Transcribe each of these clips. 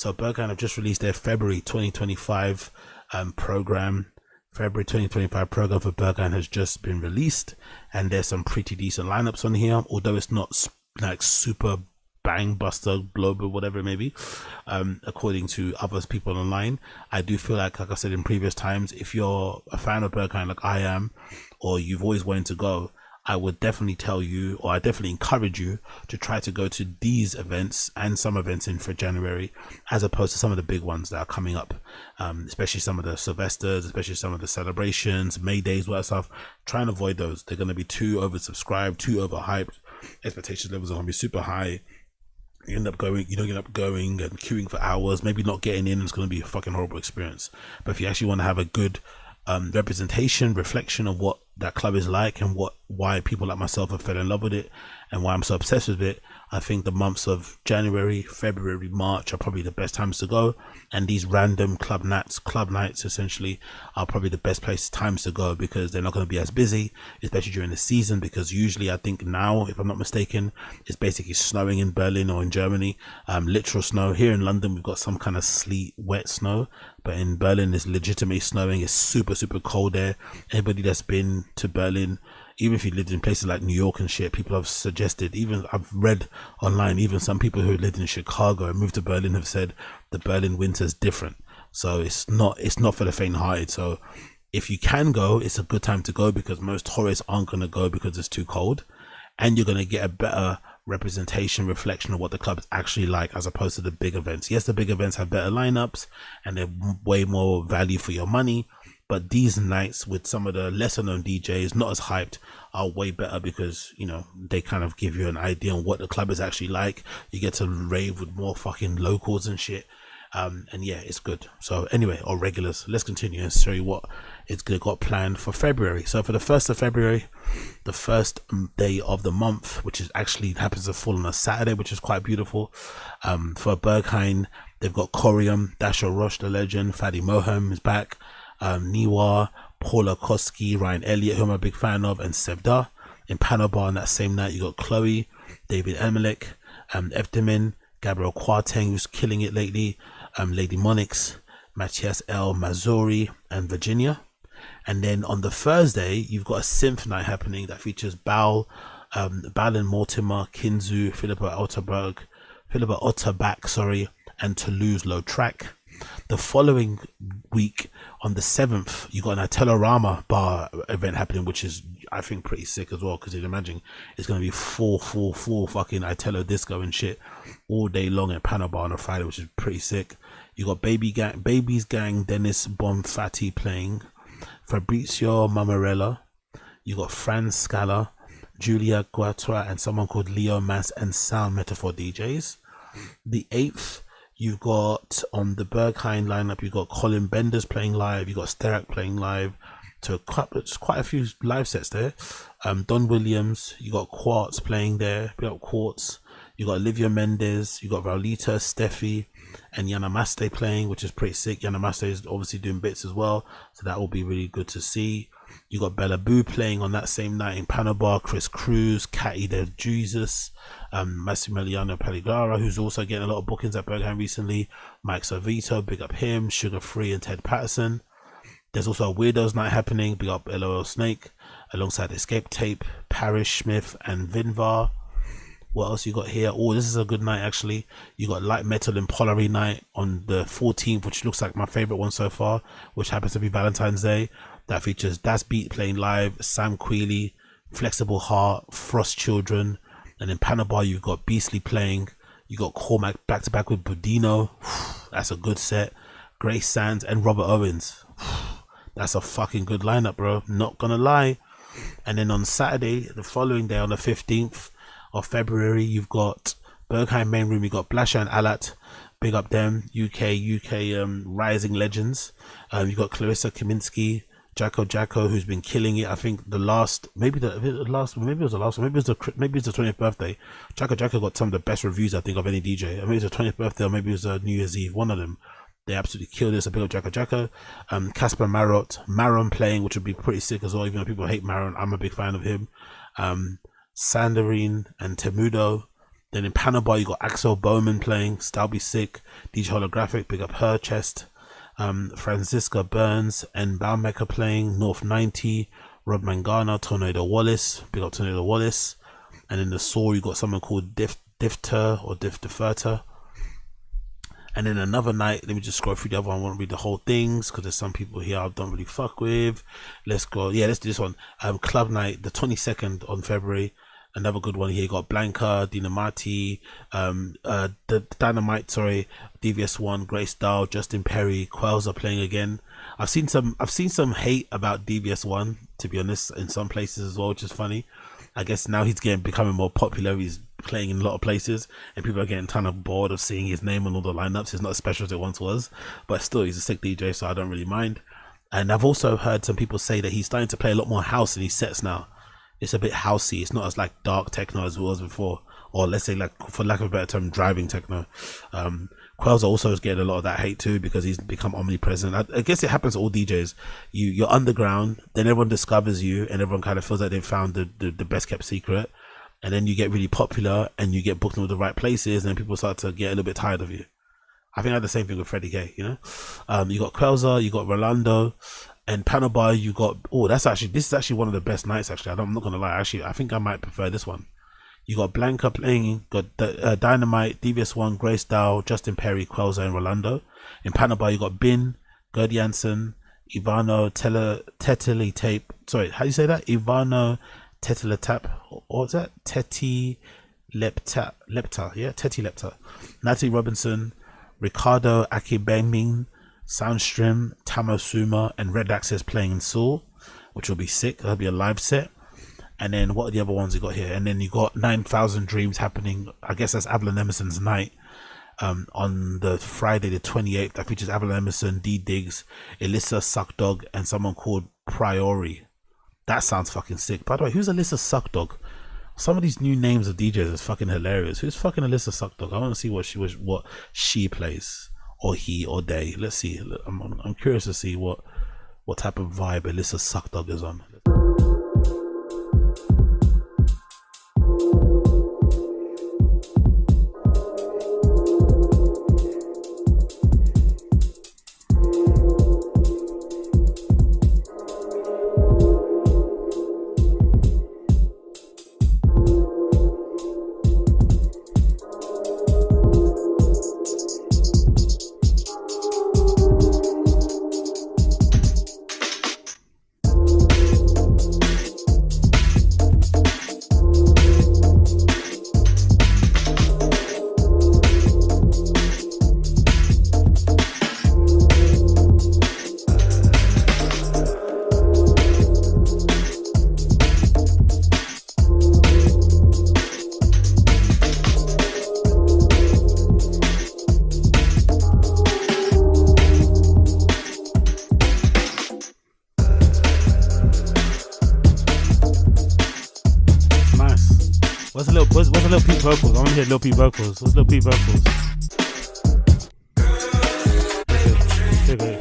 So Berghain have just released their February 2025 program. February 2025 program for Berghain has just been released, and there's some pretty decent lineups on here, although it's not like super bang buster global, whatever it may be, according to other people online. I do feel like I said in previous times, if you're a fan of Berghain like I am, or you've always wanted to go, I would definitely tell you, or I definitely encourage you to try to go to these events and some events in for January, as opposed to some of the big ones that are coming up, especially some of the Sylvesters, especially some of the celebrations, May Days, what stuff. Try and avoid those. They're going to be too oversubscribed, too overhyped. Expectation levels are going to be super high. You end up going and queuing for hours, maybe not getting in. It's going to be a fucking horrible experience. But if you actually want to have a good representation, reflection of what that club is like, and why people like myself have fell in love with it, and why I'm so obsessed with it, I think the months of January, February, March are probably the best times to go, and these random club nights essentially are probably the best times to go, because they're not going to be as busy, especially during the season, because usually, I think now, if I'm not mistaken, it's basically snowing in Berlin or in Germany, literal snow. Here in London we've got some kind of sleet, wet snow, but in Berlin it's legitimately snowing. It's super cold there. Anybody that's been to Berlin, even if you lived in places like New York and shit, people have suggested, even I've read online, even some people who lived in Chicago and moved to Berlin have said the Berlin winter is different. So it's not for the faint-hearted. So if you can go, it's a good time to go, because most tourists aren't going to go because it's too cold, and you're going to get a better reflection of what the club is actually like, as opposed to the big events. Yes, the big events have better lineups and they're way more value for your money, but these nights with some of the lesser known DJs, not as hyped, are way better, because they kind of give you an idea on what the club is actually like. You get to rave with more fucking locals and shit, and yeah, it's good. So anyway, or regulars, let's continue and show you what it's got planned for February. So for the 1st of February, the first day of the month, which is actually happens to fall on a Saturday, which is quite beautiful, for Berghain, they've got Corium, Dasha Roche, the legend, Fadi Mohem is back, Niwa, Paula Koski, Ryan Elliott, who I'm a big fan of, and Sevda. In Panorama on that same night, you got Chloe, David Emelik, Evdemin, Gabriel Kwarteng, who's killing it lately, Lady Monix, Matthias L. Mazuri, and Virginia. And then on the Thursday, you've got a synth night happening that features Balin Mortimer, Kinzu, Philippa Otterbach, and Toulouse-Lautrec. The following week, on the 7th, you got an Panorama bar event happening, which is, I think, pretty sick as well, because you'd imagine it's going to be full fucking Italo disco and shit all day long at Panorama on a Friday, which is pretty sick. You got Baby's Gang, Dennis Bonfatti playing, Fabrizio Mamarella. You got Franz Scala, Julia Guatra, and someone called Leo Mass and Sound Metaphor DJs. The 8th, you've got on the Berghain lineup, you've got Colin Benders playing live, you've got Sterak playing live, so quite a few live sets there. Don Williams, you got Quartz playing there, big up Quartz. You got Olivia Mendes, you got Raulita, Steffi, and Yanamaste playing, which is pretty sick. Yanamaste is obviously doing bits as well, so that will be really good to see. You got Bella Boo playing on that same night in Panabar, Chris Cruz, Catty the Jesus, Massimiliano Paligara, who's also getting a lot of bookings at Berghain recently, Mike Savito, big up him, Sugar Free, and Ted Patterson. There's also a Weirdos night happening, big up LOL Snake, alongside Escape Tape, Parrish Smith, and Vinvar. What else you got here? Oh, this is a good night actually. You got Light Metal and Polary night on the 14th, which looks like my favorite one so far, which happens to be Valentine's Day. That features Das Beat playing live, Sam Quealy, Flexible Heart, Frost Children, and in Panabar you've got Beastly playing. You got Cormac back to back with Budino. That's a good set. Grace Sands and Robert Owens. That's a fucking good lineup, bro. Not gonna lie. And then on Saturday, the following day, on the 15th of February, you've got Berghain main room. You got Blasha and Alat, big up them, UK rising legends. You got Clarissa Kaminsky, Jacko, who's been killing it. I think the last, maybe it was the last one, maybe it's the 20th birthday. Jacko got some of the best reviews I think of any DJ. Maybe it's the 20th birthday, or maybe it was New Year's Eve. One of them. They absolutely killed this. A big up Jacko. Casper Maron playing, which would be pretty sick as well. Even though people hate Maron, I'm a big fan of him. Sandarine and Temudo, Then in Panorama, you got Axel Bowman playing, that'll be sick. DJ Holographic, big up her chest. Francisca Burns and Baumecker playing, North 90, Rob Mangana, Tornado Wallace, big up Tornado Wallace. And in the Saw, you got someone called Difter or Differter. And then another night, let me just scroll through the other one. I want to read the whole things because there's some people here I don't really fuck with. Let's go. Yeah, let's do this one. Club night, the 22nd on February. Another good one here. You got Blanca, Dinamati, the Dynamite, sorry, DVS1, Grace Dow, Justin Perry, Quells are playing again. I've seen some hate about DVS1, to be honest, in some places as well, which is funny. I guess now he's becoming more popular. He's playing in a lot of places, and people are getting kind of bored of seeing his name on all the lineups. It's not as special as it once was, but still, he's a sick DJ, so I don't really mind. And I've also heard some people say that he's starting to play a lot more house in his sets now. It's a bit housey. It's not as like dark techno as it was before, or let's say, like, for lack of a better term, driving techno. Quells also is getting a lot of that hate too because he's become omnipresent. I guess it happens to all DJs. You're underground, then everyone discovers you, and everyone kind of feels like they've found the best kept secret. And then you get really popular and you get booked in all the right places, and then people start to get a little bit tired of you. I think I had the same thing with Freddie K, you know. You got Quelza, you got Rolando, and Panorama. You got, this is actually one of the best nights. Actually, I'm not gonna lie. Actually, I think I might prefer this one. You got Blanca playing, got Dynamite, DVS1, Grace Dow, Justin Perry, Quelza, and Rolando. In Panorama, you got Bin, Gerd Jansen, Ivano Teteli Tape. Sorry, how do you say that? Ivano Teteletap, or what's that? Teti Lepta, yeah, Teti Lepta. Natalie Robinson, Ricardo Akibeming, Soundstream, Tamosuma, and Red Access playing in Seoul, which will be sick. That'll be a live set. And then what are the other ones you got here? And then you got 9,000 Dreams happening. I guess that's Avalon Emerson's night on the Friday the 28th. That features Avalon Emerson, D Diggs, Alyssa Suckdog, and someone called Priori. That sounds fucking sick. By the way, who's Alyssa Suckdog? Some of these new names of DJs is fucking hilarious. Who's fucking Alyssa Suckdog? I want to see what she plays, or he, or they. Let's see. I'm curious to see what type of vibe Alyssa Suckdog is on. What's Lil Peep vocals? I want to hear Lil Peep vocals. What's Lil Peep vocals? Okay.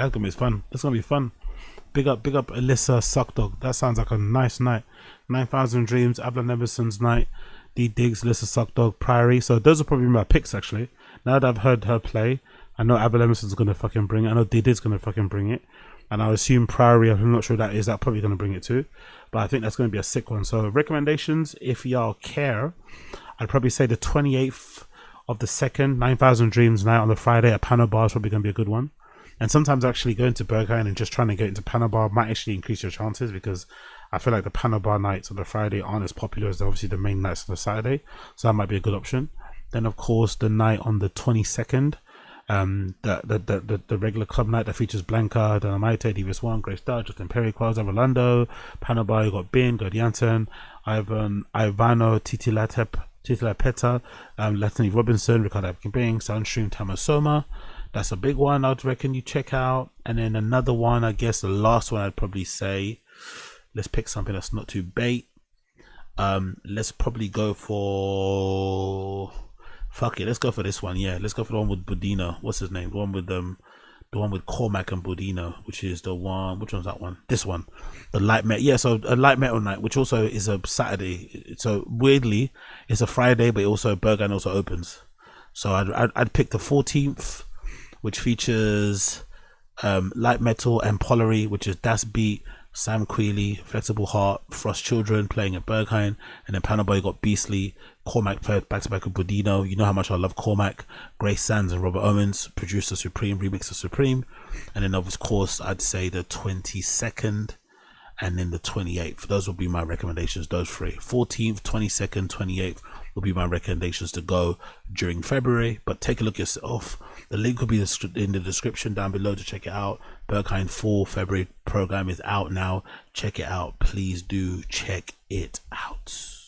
That's gonna be fun. That's gonna be fun. Big up Alyssa Suckdog. That sounds like a nice night. 9,000 Dreams, Avalon Emerson's night, D Diggs, Alyssa Suckdog, Priory. So those are probably my picks actually. Now that I've heard her play, I know Avalon Emerson's gonna fucking bring it. I know D Diggs gonna fucking bring it, and I assume Priory, I'm not sure that is, that probably gonna bring it too. But I think that's gonna be a sick one. So recommendations, if y'all care, I'd probably say the 28th of the 2nd, 9,000 Dreams night on the Friday at Panorama is probably going to be a good one. And sometimes actually going to Berghain and just trying to get into Panorama might actually increase your chances, because I feel like the Panorama nights on the Friday aren't as popular as obviously the main nights on the Saturday. So that might be a good option. Then of course the night on the 22nd, the regular club night that features Blanca, Dynamite, Divas One, Grace Dodge, Justin Perry, Qualls, Rolando, Panorama, you got Bin, God Jansen, Ivano, Titi Lapeta, Latini Robinson, Ricardo Bing, Sunstream, Tamasoma. That's a big one I'd reckon you check out. And then another one, I guess the last one I'd probably say, let's pick something that's not too bait. Let's probably go for, fuck it, let's go for this one. Yeah, let's go for the one with Budino. What's his name? The one with Cormac and Budino, which is the one, which one's that one? This one, the light metal. Yeah, so a light metal night, which also is a Saturday. So weirdly, it's a Friday, but also Berghain also opens. So I'd pick the 14th, which features light metal and Polary, which is Das Beat, Sam Quealy, Flexible Heart, Frost Children playing at Berghain, and then Panorama you got Beastly, Cormac played back to back with Budino. You know how much I love Cormac, Grace Sands and Robert Owens, producer Supreme, remixer Supreme, and then of course I'd say the 22nd and then the 28th. Those will be my recommendations, those three. 14th, 22nd, 28th will be my recommendations to go during February, but take a look yourself. The link will be in the description down below to check it out. Berghain 4 February program is out now. Check it out. Please do check it out.